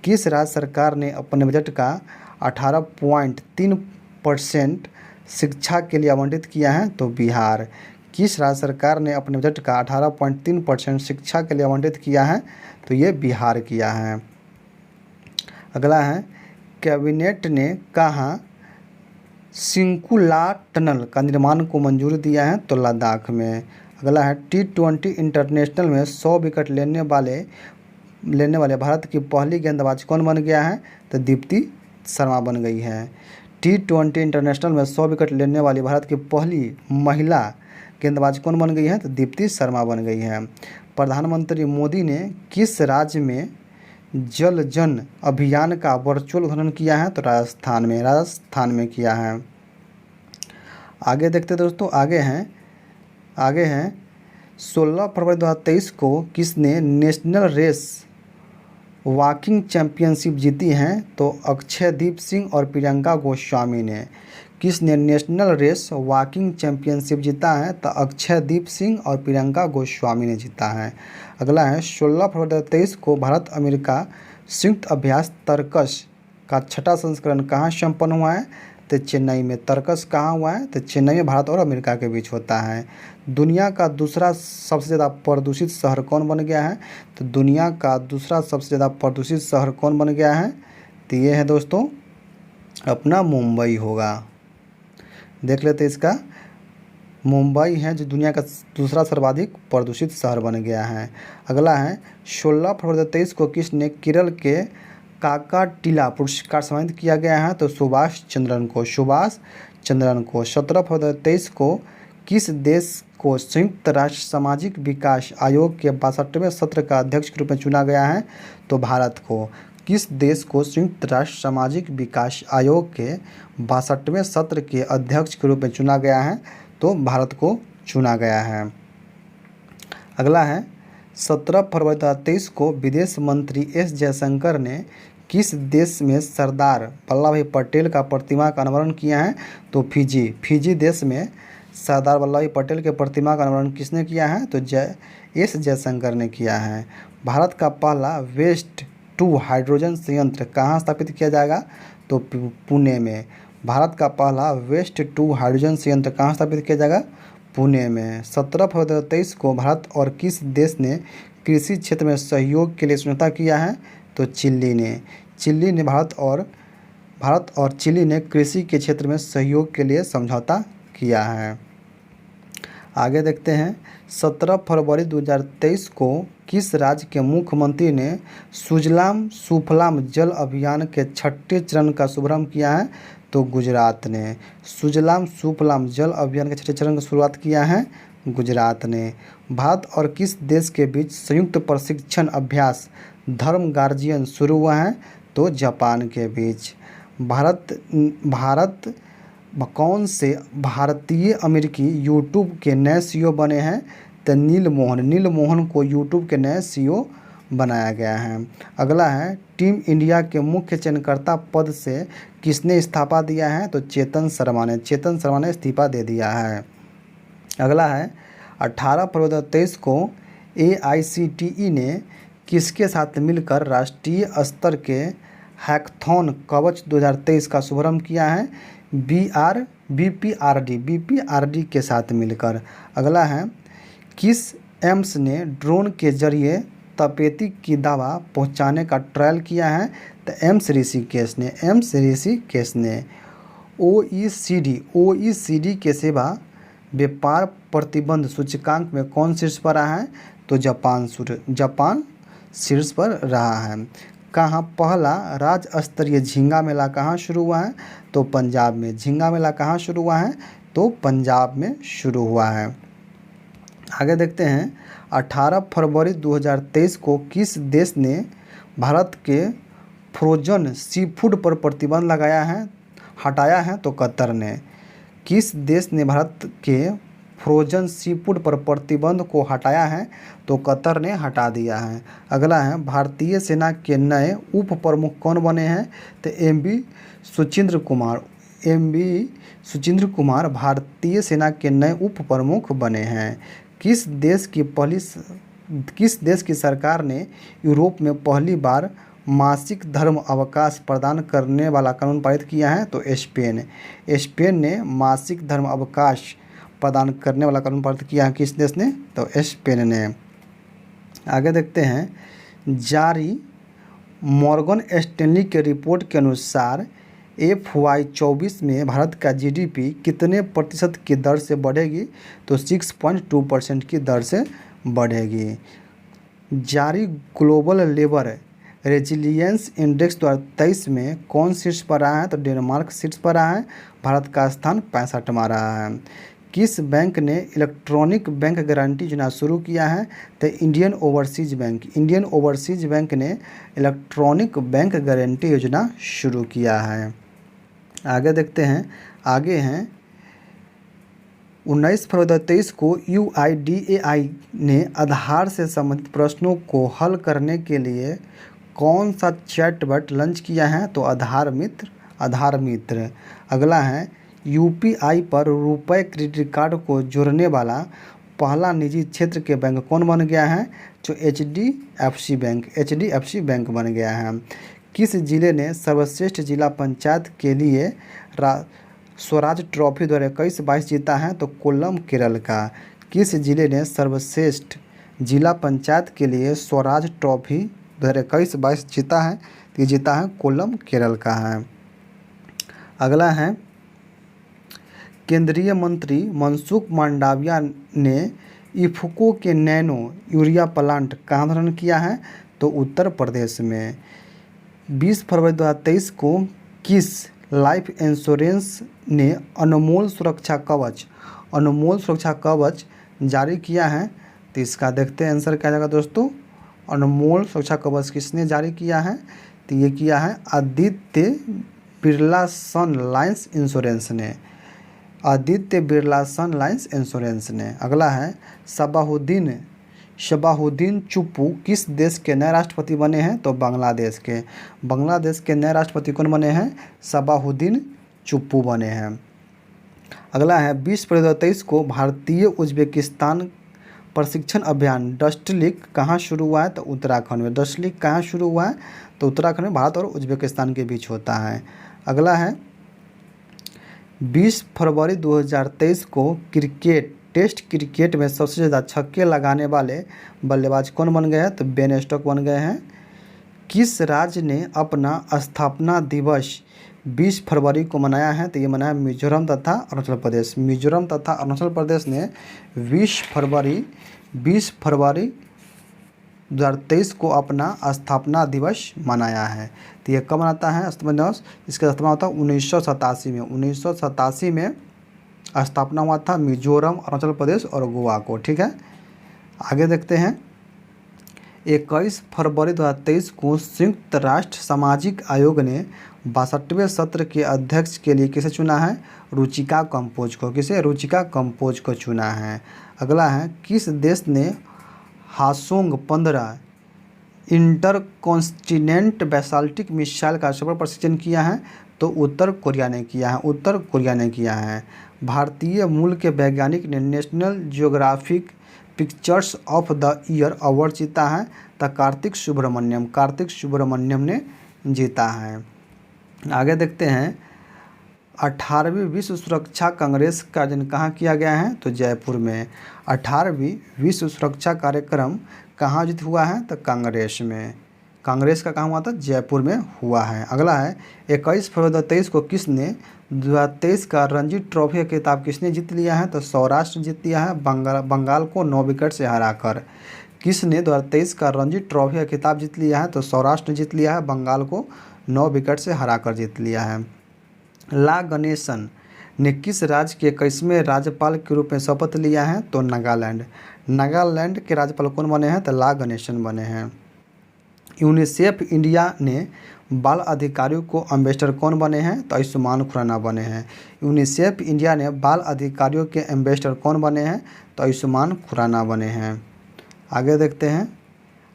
किस राज्य सरकार ने अपने बजट का 18.3% शिक्षा के लिए आवंटित किया है? तो बिहार। किस राज्य सरकार ने अपने बजट का 18.3% शिक्षा के लिए आवंटित किया है? तो ये बिहार किया है। अगला है कैबिनेट ने कहाँ सिंकुला टनल का निर्माण को मंजूरी दिया है? तो लद्दाख में। अगला है T20 इंटरनेशनल में 100 विकेट लेने वाले भारत की पहली गेंदबाज कौन बन गया है? तो दीप्ति शर्मा बन गई है। T20 इंटरनेशनल में 100 विकेट लेने वाली भारत की पहली महिला गेंदबाज कौन बन गई है? तो दीप्ति शर्मा बन गई है। प्रधानमंत्री मोदी ने किस राज्य में जल जन अभियान का वर्चुअल उद्घाटन किया है? तो राजस्थान में किया है। आगे देखते दोस्तों, आगे हैं 16 फरवरी 2023 को किसने नेशनल रेस वॉकिंग चैंपियनशिप जीती हैं? तो अक्षयदीप सिंह और प्रियंका गोस्वामी ने। किसने नेशनल रेस वॉकिंग चैंपियनशिप जीता है? तो अक्षयदीप सिंह और प्रियंका गोस्वामी ने जीता है। अगला है 16 फरवरी 2023 को भारत अमेरिका संयुक्त अभ्यास तर्कश का 6ठा संस्करण कहाँ संपन्न हुआ है? तो चेन्नई में। तर्कस कहाँ हुआ है? तो चेन्नई में भारत और अमेरिका के बीच होता है। दुनिया का दूसरा सबसे ज़्यादा प्रदूषित शहर कौन बन गया है? तो दुनिया का दूसरा सबसे ज़्यादा प्रदूषित शहर कौन बन गया है? तो ये है दोस्तों अपना मुंबई होगा। देख लेते इसका। मुंबई है जो दुनिया का दूसरा सर्वाधिक प्रदूषित शहर बन गया है। अगला है 16 फरवरी 2023 को किसने केरल के काकाटीला पुरस्कार सम्मानित किया गया है? तो सुभाष चंद्रन को। 17 फरवरी 2023 को किस देश को संयुक्त राष्ट्र सामाजिक विकास आयोग के 62वें सत्र का अध्यक्ष के रूप में चुना गया है? तो भारत को। किस देश को संयुक्त राष्ट्र सामाजिक विकास आयोग के 62वें सत्र के अध्यक्ष के रूप में चुना गया है? तो भारत को चुना गया है। अगला है 17 फरवरी 2023 को विदेश मंत्री एस जयशंकर ने किस देश में सरदार वल्लभ भाई पटेल का प्रतिमा का अनावरण किया है? तो फिजी देश में सरदार वल्लभ भाई पटेल के प्रतिमा का अनावरण किसने किया है? तो एस जयशंकर ने किया है। भारत का पहला वेस्ट टू हाइड्रोजन संयंत्र कहाँ स्थापित किया जाएगा? तो पुणे में। भारत का पहला वेस्ट टू हाइड्रोजन संयंत्र कहाँ स्थापित किया जाएगा? पुणे में। 17 फरवरी 2023 को भारत और किस देश ने कृषि क्षेत्र में सहयोग के लिए समझौता किया है? तो चिली ने भारत और चिली ने कृषि के क्षेत्र में सहयोग के लिए समझौता किया है। आगे देखते हैं 17 फरवरी 2023 को किस राज्य के मुख्यमंत्री ने सुजलाम सुफलाम जल अभियान के 6ठे चरण का शुभारंभ किया है? तो गुजरात ने। सुजलाम सुफलाम जल अभियान के 6ठे चरण की शुरुआत किया है गुजरात ने। भारत और किस देश के बीच संयुक्त प्रशिक्षण अभ्यास धर्म गार्जियन शुरू हुआ है? तो जापान के बीच। भारत कौन से भारतीय अमेरिकी यूट्यूब के नए सीईओ बने हैं? तो नील मोहन को यूट्यूब के नए सीईओ बनाया गया है। अगला है टीम इंडिया के मुख्य चयनकर्ता पद से किसने इस्तीफा दिया है? तो चेतन शर्मा ने इस्तीफा दे दिया है। अगला है 18 फरवरी 2023 को AICTE ने किसके साथ मिलकर राष्ट्रीय स्तर के हैकथॉन कवच 2023 का शुभारंभ किया है? BPRD के साथ मिलकर। अगला है किस एम्स ने ड्रोन के जरिए तपेदिक की दवा पहुंचाने का ट्रायल किया है? तो एम्स ऋषिकेश ने। OECD के सेवा व्यापार प्रतिबंध सूचकांक में कौन शीर्ष पर रहा है? तो जापान शीर्ष पर रहा है। कहाँ पहला राज्य स्तरीय झींगा मेला कहाँ शुरू हुआ है? तो पंजाब में। झींगा मेला कहाँ शुरू हुआ है? तो पंजाब में शुरू हुआ है। आगे देखते हैं 18 फरवरी 2023 को किस देश ने भारत के फ्रोजन सी फूड पर प्रतिबंध हटाया है? तो कतर ने। किस देश ने भारत के फ्रोजन सी फूड पर प्रतिबंध को हटाया है? तो कतर ने हटा दिया है। अगला है भारतीय सेना के नए उप प्रमुख कौन बने हैं? तो MV सुचिंद्र कुमार भारतीय सेना के नए उप प्रमुख बने हैं। किस देश की सरकार ने यूरोप में पहली बार मासिक धर्म अवकाश प्रदान करने वाला कानून पारित किया है? तो स्पेन ने मासिक धर्म अवकाश प्रदान करने वाला कानून पारित किया है। किस देश ने? तो स्पेन ने। आगे देखते हैं जारी मॉर्गन स्टैनली के रिपोर्ट के अनुसार FY24 में भारत का GDP कितने प्रतिशत की दर से बढ़ेगी? तो 6.2% की दर से बढ़ेगी। जारी ग्लोबल लेबर रेजिलियंस इंडेक्स 2023 में कौन शीर्ष पर रहा है? तो डेनमार्क शीर्ष पर रहा है। भारत का स्थान 65वां रहा है। किस बैंक ने इलेक्ट्रॉनिक बैंक गारंटी योजना शुरू किया है? तो इंडियन ओवरसीज बैंक ने इलेक्ट्रॉनिक बैंक गारंटी योजना शुरू किया है। आगे देखते हैं। आगे हैं 19 फरवरी 2023 को UIDAI ने आधार से संबंधित प्रश्नों को हल करने के लिए कौन सा चैटबॉट लॉन्च किया है? तो आधार मित्र। अगला है UPI पर रुपए क्रेडिट कार्ड को जोड़ने वाला पहला निजी क्षेत्र के बैंक कौन बन गया है? जो HDFC बैंक बन गया है। किस जिले ने सर्वश्रेष्ठ जिला पंचायत के लिए स्वराज ट्रॉफी 2021-22 जीता है? तो कोल्लम केरल का। किस जिले ने सर्वश्रेष्ठ जिला पंचायत के लिए स्वराज ट्रॉफी 2021-22 जीता है? तो ये जीता है कोल्लम केरल का है। अगला है, केंद्रीय मंत्री मनसुख मांडविया ने इफ्को के नैनो यूरिया प्लांट कहाँ उद्घाटन किया है? तो उत्तर प्रदेश में। 20 फरवरी 2023 को किस लाइफ इंश्योरेंस ने अनमोल सुरक्षा कवच जारी किया है? तो इसका देखते हैं आंसर क्या जाएगा दोस्तों। अनमोल सुरक्षा कवच किसने जारी किया है? तो ये किया है आदित्य बिरला सन लाइफ इंश्योरेंस ने। आदित्य बिरला सन लाइफ इंश्योरेंस ने। अगला है, शबाहुद्दीन चुप्पू किस देश के नए राष्ट्रपति बने हैं? तो बांग्लादेश के। बांग्लादेश के नए राष्ट्रपति कौन बने हैं? शबाहुद्दीन चुप्पू बने हैं। अगला है, 20 फरवरी 2023 को भारतीय उज्बेकिस्तान प्रशिक्षण अभियान डस्टलिक कहाँ शुरू हुआ है? तो उत्तराखंड में। डस्टलिक कहाँ शुरू हुआ है? तो उत्तराखंड में। भारत और उज्बेकिस्तान के बीच होता है। अगला है, 20 फरवरी 2023 को टेस्ट क्रिकेट में सबसे ज़्यादा छक्के लगाने वाले बल्लेबाज कौन बन गए हैं? तो बेन स्टोक्स बन गए हैं। किस राज्य ने अपना स्थापना दिवस 20 फरवरी को मनाया है? तो ये मनाया मिजोरम तथा अरुणाचल प्रदेश। मिजोरम तथा अरुणाचल प्रदेश ने 20 फरवरी 2023 को अपना स्थापना दिवस मनाया है। तो ये कब मनाता है स्थापना दिवस? इसका स्थापना होता है 1987 में। 1987 में स्थापना हुआ था मिजोरम, अरुणाचल प्रदेश और गोवा को। ठीक है, आगे देखते हैं। 21 फरवरी 2023 को संयुक्त राष्ट्र सामाजिक आयोग ने 62वें सत्र के अध्यक्ष के लिए किसे चुना है? रुचिका कंपोज को। किसे? रुचिका कंपोज को चुना है। अगला है, किस देश ने हासोंग 15 इंटरकॉन्टिनेंट बैसाल्टिक मिसाइल का सफल परीक्षण किया है? तो उत्तर कोरिया ने किया है। उत्तर कोरिया ने किया है। भारतीय मूल के वैज्ञानिक ने national geographic pictures of the year award जीता है? तो कार्तिक सुब्रमण्यम ने जीता है। आगे देखते हैं, 18वीं विश्व सुरक्षा कांग्रेस का आयोजन कहाँ किया गया है? तो जयपुर में। 18वीं विश्व सुरक्षा कार्यक्रम कहाँ आयोजित हुआ है? तो कांग्रेस में। कांग्रेस का कहाँ हुआ था? जयपुर में हुआ है। अगला है, 21 फरवरी 2023 को किसने 2023 का रणजी ट्रॉफी का खिताब किसने जीत लिया है? तो सौराष्ट्र जीत लिया है बंगाल को 9 विकेट से हराकर। किसने 2023 का रणजी ट्रॉफी का खिताब जीत लिया है? तो सौराष्ट्र ने जीत लिया है, बंगाल को 9 विकेट से हराकर जीत लिया है। ला गणेशन ने किस राज्य के 21वें राज्यपाल के रूप में शपथ लिया है? तो नागालैंड। नागालैंड के राज्यपाल कौन बने हैं? तो ला गणेशन बने हैं। यूनिसेफ इंडिया ने बाल अधिकारियों को एम्बेसडर कौन बने हैं? तो आयुष्मान खुराना बने हैं। यूनिसेफ इंडिया ने बाल अधिकारियों के एम्बेसडर कौन बने हैं? तो आयुष्मान खुराना बने हैं। आगे देखते हैं,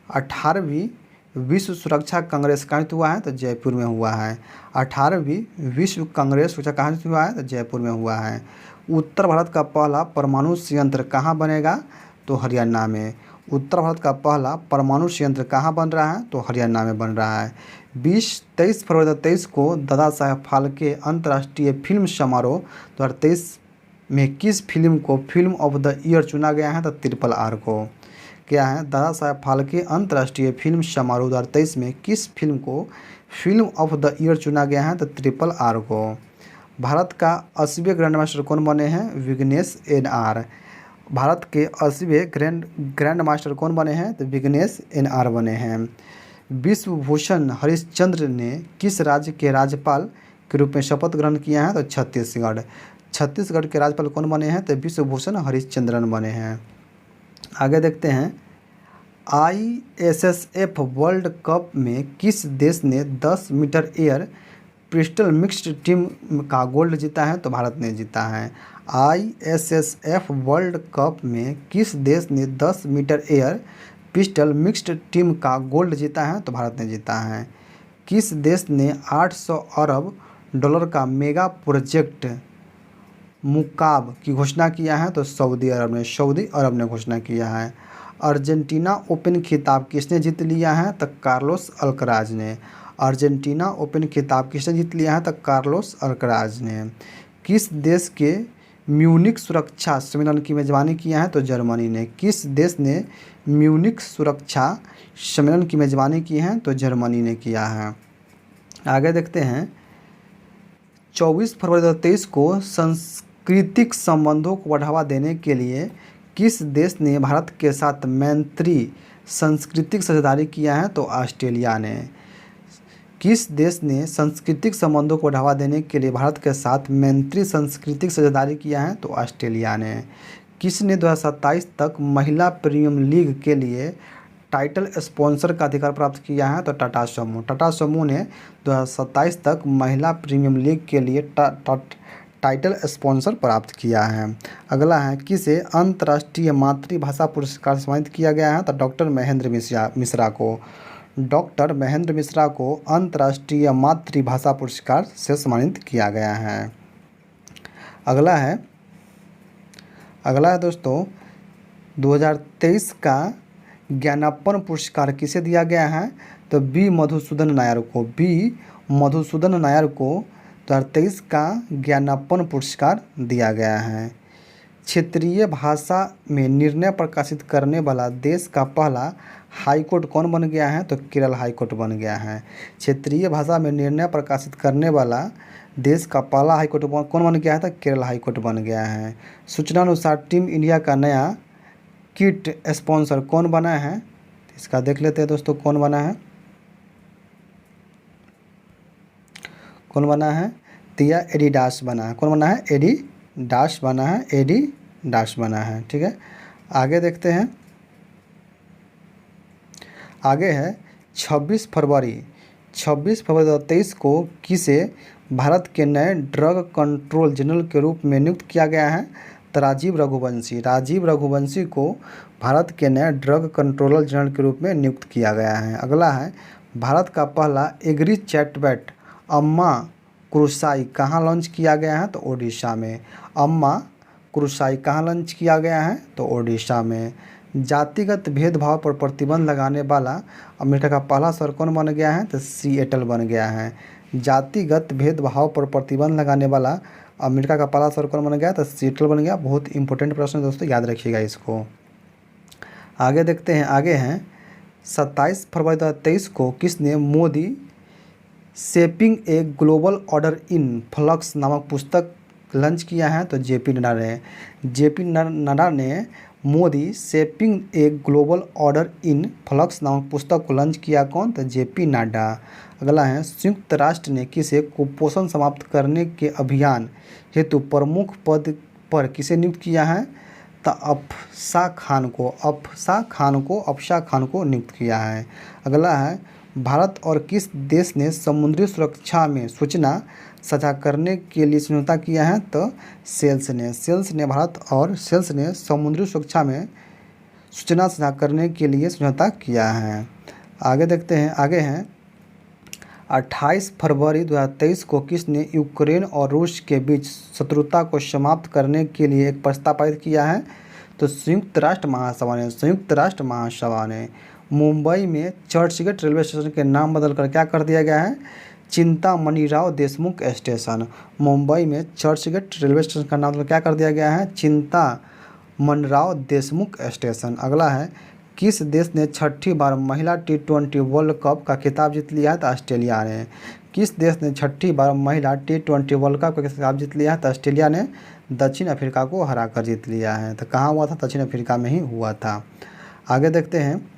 18वीं विश्व सुरक्षा कांग्रेस कहाँ हुआ है? तो जयपुर में हुआ है। 18वीं विश्व कांग्रेस सुरक्षा कहाँ हुआ है? तो जयपुर में हुआ है। उत्तर भारत का पहला परमाणु संयंत्र कहाँ बनेगा? तो हरियाणा में। उत्तर भारत का पहला परमाणु संयंत्र कहाँ बन रहा है? तो हरियाणा में बन रहा है। 23 फरवरी 2023 को दादा साहेब फाल्के अंतर्राष्ट्रीय फिल्म समारोह 2023 में किस फिल्म को फिल्म ऑफ द ईयर चुना गया है? तो RRR को। क्या है? दादा साहेब फाल्के अंतर्राष्ट्रीय फिल्म समारोह 2023 में किस फिल्म को फिल्म ऑफ द ईयर चुना गया है? तो RRR को। भारत का 80वें ग्रैंड मास्टर कौन बने हैं? विघ्नेश NR। भारत के 80वें ग्रैंड मास्टर कौन बने हैं? तो विघ्नेश NR बने हैं। विश्वभूषण हरिश्चंद्र ने किस राज्य के राज्यपाल के रूप में शपथ ग्रहण किया है? तो छत्तीसगढ़। छत्तीसगढ़ के राज्यपाल कौन बने हैं? तो विश्वभूषण हरिश्चंद्रन बने हैं। आगे देखते हैं, ISSF वर्ल्ड कप में किस देश ने 10 metre air pistol mixed team का गोल्ड जीता है? तो भारत ने जीता है। ISSF वर्ल्ड कप में किस देश ने 10 metre air pistol mixed team का गोल्ड जीता है? तो भारत ने जीता है। किस देश ने 800 अरब डॉलर का मेगा प्रोजेक्ट मुकाब की घोषणा किया है? तो सऊदी अरब ने घोषणा किया है। अर्जेंटीना ओपन खिताब किसने जीत लिया है? तो कार्लोस अल्कराज ने। अर्जेंटीना ओपन खिताब किसने जीत लिया है? तो कार्लोस अल्कराज ने। किस देश के म्यूनिख सुरक्षा सम्मेलन की मेज़बानी किया है? तो जर्मनी ने। किस देश ने म्यूनिख सुरक्षा सम्मेलन की मेज़बानी की है? तो जर्मनी ने किया है। आगे देखते हैं, 24 फरवरी 2023 को सांस्कृतिक संबंधों को बढ़ावा देने के लिए किस देश ने भारत के साथ मैत्री सांस्कृतिक साझेदारी किया है? तो ऑस्ट्रेलिया ने। किस देश ने सांस्कृतिक संबंधों को बढ़ावा देने के लिए भारत के साथ मैत्री सांस्कृतिक साझेदारी किया है? तो ऑस्ट्रेलिया ने। किसने 2027 तक महिला प्रीमियर लीग के लिए टाइटल स्पॉन्सर का अधिकार प्राप्त किया है? तो टाटा समूह। टाटा समूह ने 2027 तक महिला प्रीमियर लीग के लिए टाइटल स्पॉन्सर प्राप्त किया है। अगला है, किसे अंतर्राष्ट्रीय मातृभाषा पुरस्कार से सम्मानित किया गया है? तो डॉक्टर महेंद्र मिश्रा को। डॉक्टर महेंद्र मिश्रा को अंतर्राष्ट्रीय मातृभाषा पुरस्कार से सम्मानित किया गया है। अगला है दोस्तों, 2023 का ज्ञानार्पण पुरस्कार किसे दिया गया है? तो बी मधुसूदन नायर को। बी मधुसूदन नायर को 2023 का ज्ञानार्पण पुरस्कार दिया गया है। क्षेत्रीय भाषा में निर्णय प्रकाशित करने वाला देश का पहला हाईकोर्ट कौन बन गया है? तो केरल हाईकोर्ट बन गया है। क्षेत्रीय भाषा में निर्णय प्रकाशित करने वाला देश का पहला हाईकोर्ट कौन बन गया है? तो केरल हाईकोर्ट बन गया है। सूचना अनुसार टीम इंडिया का नया किट स्पॉन्सर कौन बना है? इसका देख लेते हैं दोस्तों, कौन बना है? कौन बना है? तो यह एडिडास बना है। कौन बना है? एडिडास बना है। एडिडास बना है। ठीक है, आगे देखते हैं। आगे है, 26 फरवरी 2023 को किसे भारत के नए ड्रग कंट्रोल जनरल के रूप में नियुक्त किया गया है? तो राजीव रघुवंशी। राजीव रघुवंशी को भारत के नए ड्रग कंट्रोलर जनरल के रूप में नियुक्त किया गया है। अगला है, भारत का पहला एग्री चैटबॉट अम्मा कृषाई कहाँ लॉन्च किया गया है? तो ओडिशा में। अम्मा कृषाई कहाँ लॉन्च किया गया है? तो ओडिशा में। जातिगत भेदभाव पर प्रतिबंध लगाने वाला अमेरिका का पहला शहर कौन बन गया है? तो सिएटल बन गया है। जातिगत भेदभाव पर प्रतिबंध लगाने वाला अमेरिका का पहला शहर कौन बन गया? तो सिएटल बन गया। बहुत इंपॉर्टेंट प्रश्न दोस्तों, याद रखिएगा इसको। आगे देखते हैं। आगे हैं, 27 फरवरी 2023 को किसने Modi shaping a global order in flux नामक पुस्तक लॉन्च किया है? तो जेपी नड्डा ने। जेपी नड्डा ने Modi shaping a global order in flux नामक पुस्तक को लॉन्च किया। कौन? तो जेपी नड्डा। अगला है, संयुक्त राष्ट्र ने किसे कुपोषण समाप्त करने के अभियान हेतु प्रमुख पद पर किसे नियुक्त किया है? तो अफसा खान को नियुक्त किया है। अगला है, भारत और किस देश ने समुद्री सुरक्षा में सूचना साझा करने के लिए समझौता किया है? तो सेल्स ने भारत और सेल्स ने समुद्री सुरक्षा में सूचना साझा करने के लिए समझौता किया है। आगे देखते हैं। आगे हैं, 28 फरवरी 2023 को किसने यूक्रेन और रूस के बीच शत्रुता को समाप्त करने के लिए एक प्रस्ताव पारित किया है? तो संयुक्त राष्ट्र महासभा ने। मुंबई में चर्चगेट रेलवे स्टेशन के नाम बदलकर क्या कर दिया गया है? चिंतामणिराव देशमुख स्टेशन। मुंबई में चर्चगेट रेलवे स्टेशन का नाम क्या कर दिया गया है? चिंतामणिराव देशमुख स्टेशन। अगला है, किस देश ने छठी बार महिला T20 वर्ल्ड कप का खिताब जीत लिया है? तो ऑस्ट्रेलिया ने। किस देश ने छठी बार महिला T20 वर्ल्ड कप का खिताब जीत लिया है? तो ऑस्ट्रेलिया ने दक्षिण अफ्रीका को हराकर जीत लिया है। तो कहाँ हुआ था? दक्षिण अफ्रीका में ही हुआ था। आगे देखते हैं,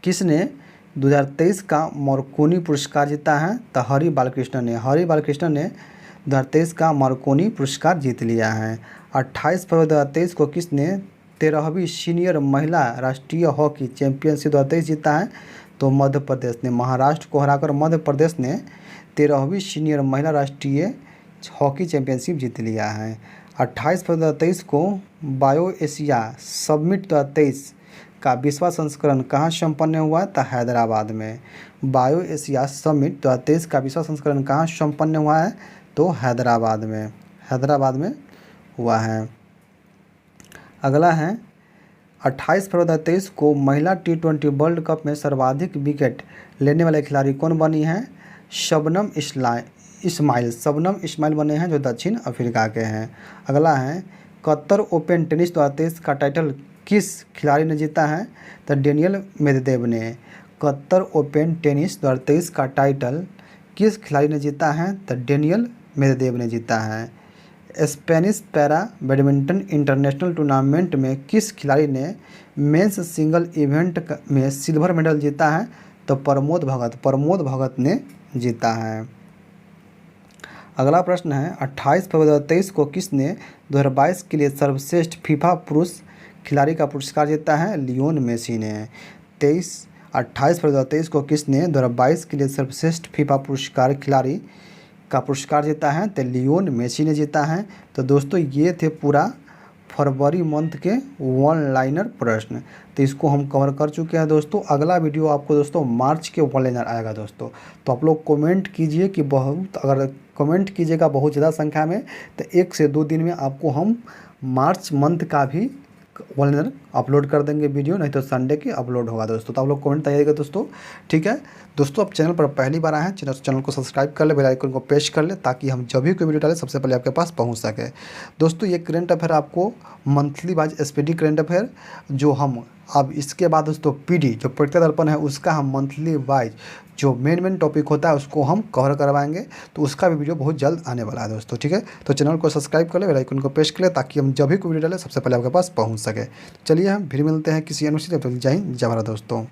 किसने 2023 का मार्कोनी पुरस्कार जीता है? तो हरि बालकृष्ण ने। हरि बालकृष्ण ने 2023 का मार्कोनी पुरस्कार जीत लिया है। 28 फरवरी 2023 को किसने 13वीं सीनियर महिला राष्ट्रीय हॉकी चैंपियनशिप 2023 जीता है? तो मध्य प्रदेश ने। महाराष्ट्र को हराकर मध्य प्रदेश ने 13वीं सीनियर महिला राष्ट्रीय हॉकी चैंपियनशिप जीत लिया है। 28 फरवरी 2023 को बायो एशिया समिट 2023 का 20वां संस्करण कहाँ संपन्न हुआ है? तो हैदराबाद में। बायो एशिया समिट 2023 का 20वां संस्करण कहाँ संपन्न हुआ है? तो हैदराबाद में हुआ है। अगला है, 28 फरवरी 2023 को महिला T20 वर्ल्ड कप में सर्वाधिक विकेट लेने वाले खिलाड़ी कौन बनी है? शबनम इस्माइल, शबनम इस्माइल बने हैं जो दक्षिण अफ्रीका के हैं। अगला है कतर ओपन टेनिस 2023 का टाइटल किस खिलाड़ी ने जीता है? तो डेनियल मेदवेदेव ने। कतर ओपन टेनिस 2023 का टाइटल किस खिलाड़ी ने जीता है? तो डेनियल मेदवेदेव ने जीता है। Spanish para badminton international tournament में किस खिलाड़ी ने मेंस सिंगल इवेंट में सिल्वर मेडल जीता है? तो प्रमोद भगत ने जीता है। अगला प्रश्न है 28 फरवरी 2023 को किसने 2022 के लिए सर्वश्रेष्ठ फीफा पुरुष खिलाड़ी का पुरस्कार जीता है? लियोन मेसी ने। 28 फरवरी 2023 को किसने 2022 के लिए सर्वश्रेष्ठ फीफा पुरस्कार खिलाड़ी का पुरस्कार जीता है? तो लियोन मेसी ने जीता है। तो दोस्तों ये थे पूरा फरवरी मंथ के वन लाइनर प्रश्न, तो इसको हम कवर कर चुके हैं दोस्तों। अगला वीडियो आपको दोस्तों मार्च के वन लाइनर आएगा दोस्तों, तो आप लोग कमेंट कीजिए कि अगर कमेंट कीजिएगा बहुत ज़्यादा संख्या में तो 1 से 2 दिन में आपको हम मार्च मंथ का भी वन लाइनर अपलोड कर देंगे वीडियो, नहीं तो संडे की अपलोड होगा दोस्तों। तो आप लोग कमेंट बताइएगा दोस्तों, ठीक है दोस्तों। आप चैनल पर पहली बार आए हैं, चैनल को सब्सक्राइब कर ले, बेल आइकन को प्रेस कर ले, ताकि हम जब भी कोई वीडियो डालें सबसे पहले आपके पास पहुंच सके दोस्तों। ये करंट अफेयर आपको monthly wise SPD current affair जो हम अब इसके बाद दोस्तों पीडी जो परीक्षा दर्पण है उसका हम मंथली वाइज जो मेन टॉपिक होता है उसको हम कवर करवाएंगे, तो उसका भी वीडियो बहुत जल्द आने वाला है दोस्तों, ठीक है। तो चैनल को सब्सक्राइब कर ले, बेल आइकन को प्रेस कर ले, ताकि हम जब भी कोई वीडियो डालें सबसे पहले आपके पास पहुंच सके। चलिए हम फिर मिलते हैं किसी अन्य विषय पर। जय हिंद, जय भारत दोस्तों।